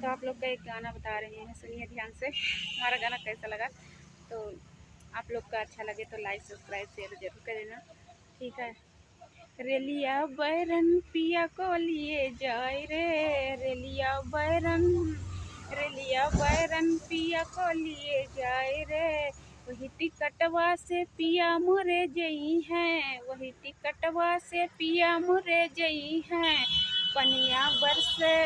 तो आप लोग का एक गाना बता रहे हैं, सुनिए ध्यान से। हमारा गाना कैसा लगा, तो आप लोग का अच्छा लगे तो लाइक सब्सक्राइब शेयर जरूर कर देना, ठीक है। रेलिया बैरन पिया को लिए जाए रे, रेलिया बैरन, रेलिया बैरन पिया को लिए जाए रे, वही टिकटवा से पिया मुरे जई हैं, वही टिकटवा से पिया मुरे जई हैं। पनिया बरसे,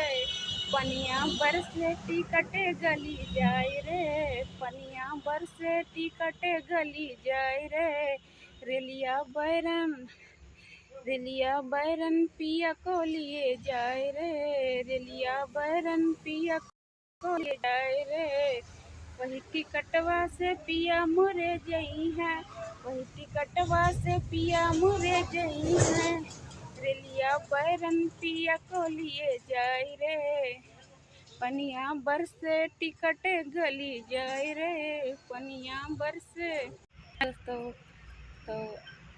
पनिया बरसे टिकटे गली जाए रे, पनिया बरसे टिकटे गली जाए रे, रेलिया बैरन, रेलिया बैरन पिया को लिए जाए रे, रेलिया बैरन पिया को लिए जाए रे, वही टिकटवा से पिया मुरे जई हैं, वही टिकटवा से पिया मुरे जई हैं, रेलिया बैरन पिया को लिए जाए रे, पनिया बरसे टिकट गली जाए रे, पनिया बरसे। दोस्तों तो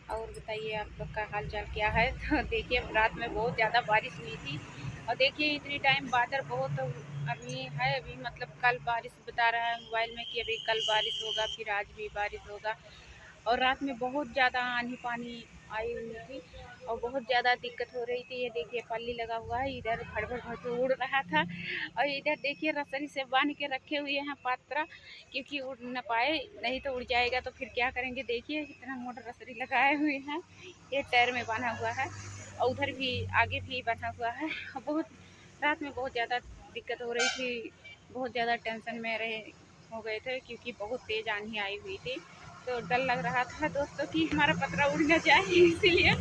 और बताइए आप लोग का हाल चाल क्या है। तो देखिए रात में बहुत ज़्यादा बारिश हुई थी, और देखिए इतनी टाइम बादल बहुत अभी है, अभी मतलब कल बारिश बता रहा है मोबाइल में कि अभी कल बारिश होगा, फिर आज भी बारिश होगा। और रात में बहुत ज़्यादा आंधी पानी आई हुई थी और बहुत ज़्यादा दिक्कत हो रही थी। ये देखिए पल्ली लगा हुआ है, इधर भड़ भड़ भड़ उड़ रहा था, और इधर देखिए रस्सी से बांध के रखे हुए हैं पात्रा, क्योंकि उड़ न पाए, नहीं तो उड़ जाएगा तो फिर क्या करेंगे। देखिए इतना मोटा रस्सी लगाए हुए हैं, ये टायर में बना हुआ है और उधर भी आगे भी बना हुआ है। बहुत रात में बहुत ज़्यादा दिक्कत हो रही थी, बहुत ज़्यादा टेंशन में रहे हो गए थे, क्योंकि बहुत तेज़ आंधी आई हुई थी। तो डर लग रहा था दोस्तों कि हमारा पतरा उड़ न जाए, इसीलिए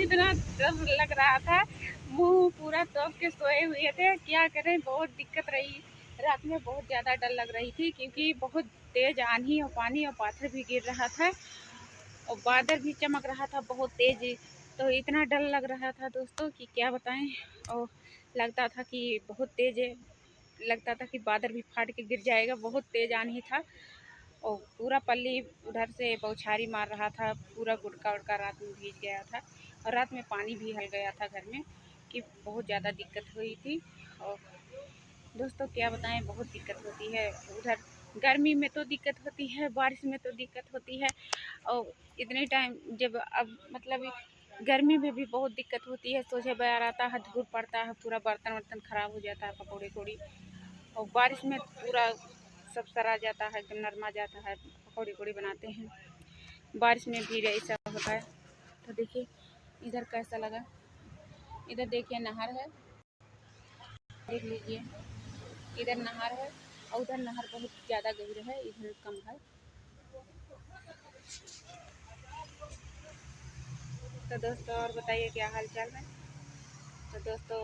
इतना डर लग रहा था, मुंह पूरा तोप के सोए हुए थे। क्या करें, बहुत दिक्कत रही रात में, बहुत ज़्यादा डर लग रही थी, क्योंकि बहुत तेज़ आंधी और पानी और पाथर भी गिर रहा था और बादल भी चमक रहा था बहुत तेज़। तो इतना डर लग रहा था दोस्तों कि क्या बताएं, और लगता था कि बहुत तेज़ है, लगता था कि बादल भी फाट के गिर जाएगा, बहुत तेज़ आंधी था। और पूरा पल्ली उधर से बौछारी मार रहा था, पूरा गुटका उड़का रात में भीग गया था, और रात में पानी भी हल गया था घर में, कि बहुत ज़्यादा दिक्कत हुई थी। और दोस्तों क्या बताएं, बहुत दिक्कत होती है उधर, गर्मी में तो दिक्कत होती है, बारिश में तो दिक्कत होती है, और इतने टाइम जब अब मतलब गर्मी में भी बहुत दिक्कत होती है। सोचे बाहर आता है, धूप पड़ता है, पूरा बर्तन वर्तन खराब हो जाता है, पकौड़ी कौड़ी, और बारिश में पूरा सब सरा जाता है, एकदम नरमा जाता है, पकौड़ी कौड़ी बनाते हैं, बारिश में भी ऐसा होता है। तो देखिए इधर कैसा लगा, इधर देखिए नहर है, देख लीजिए इधर नहर है, और उधर नहर बहुत ज़्यादा गहरी है, इधर कम है। तो दोस्तों और बताइए क्या हाल चाल है। तो दोस्तों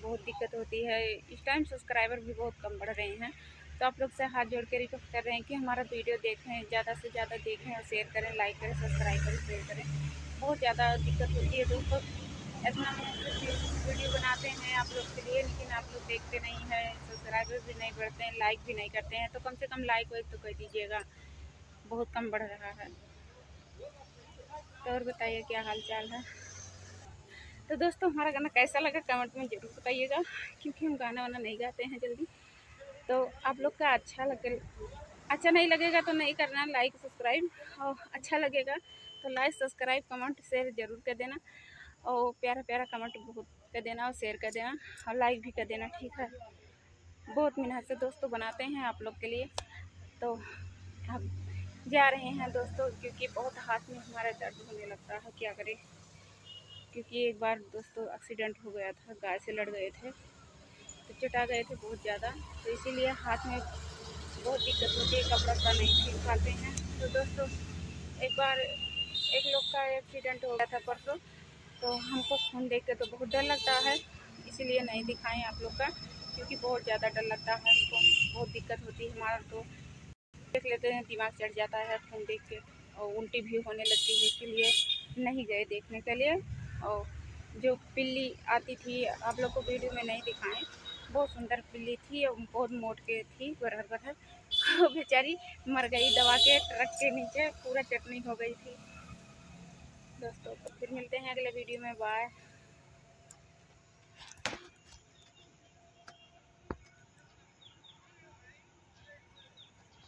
बहुत दिक्कत होती है इस टाइम, सब्सक्राइबर भी बहुत कम बढ़ रहे हैं। तो आप लोग से हाथ जोड़ के रिक्वेस्ट कर रहे हैं कि हमारा वीडियो देखें, ज़्यादा से ज़्यादा देखें और शेयर करें, लाइक करें, सब्सक्राइब करें, शेयर करें। बहुत ज़्यादा दिक्कत होती है दोस्तों, इतना वीडियो बनाते हैं आप लोग के लिए, लेकिन आप लोग देखते नहीं हैं, सब्सक्राइबर भी नहीं बढ़ते हैं, लाइक भी नहीं करते हैं। तो कम से कम लाइक वाइक तो कर दीजिएगा, बहुत कम बढ़ रहा है। तो और बताइए क्या हाल चाल है। तो दोस्तों हमारा गाना कैसा लगा कमेंट में ज़रूर बताइएगा, क्योंकि हम गाना वाना नहीं गाते हैं जल्दी। तो आप लोग का अच्छा नहीं लगेगा तो नहीं करना लाइक सब्सक्राइब, और अच्छा लगेगा तो लाइक सब्सक्राइब कमेंट शेयर ज़रूर कर देना, और प्यारा प्यारा कमेंट बहुत कर देना और शेयर कर देना और लाइक भी कर देना, ठीक है। बहुत मेहनत से दोस्तों बनाते हैं आप लोग के लिए। तो अब जा रहे हैं दोस्तों, क्योंकि बहुत हाथ में हमारा दर्द होने लगता है, क्या करें। क्योंकि एक बार दोस्तों एक्सीडेंट हो गया था, गाय से लड़ गए थे, तो चटा गए थे बहुत ज़्यादा, तो इसीलिए हाथ में बहुत दिक्कत होती है, कपड़ा वपड़ा नहीं खींच पाते हैं। तो दोस्तों एक बार एक लोग का एक्सीडेंट हो गया था परसों, तो हमको खून देख के तो बहुत डर लगता है, इसीलिए नहीं दिखाएं आप लोग का, क्योंकि बहुत ज़्यादा डर लगता है हमको, बहुत दिक्कत होती है हमारा। तो देख लेते हैं, दिमाग चढ़ जाता है खून देख के, और उल्टी भी होने लगती है, इसलिए नहीं गए देखने के लिए। और जो पिल्ली आती थी आप लोग को वीडियो में नहीं दिखाएं, बहुत सुंदर पिल्ली थी और बहुत मोट के थी, बरहर बरहर, वो बेचारी मर गई दबा के ट्रक के नीचे, पूरा चटनी हो गई थी। दोस्तों तो फिर मिलते हैं अगले वीडियो में, बाय।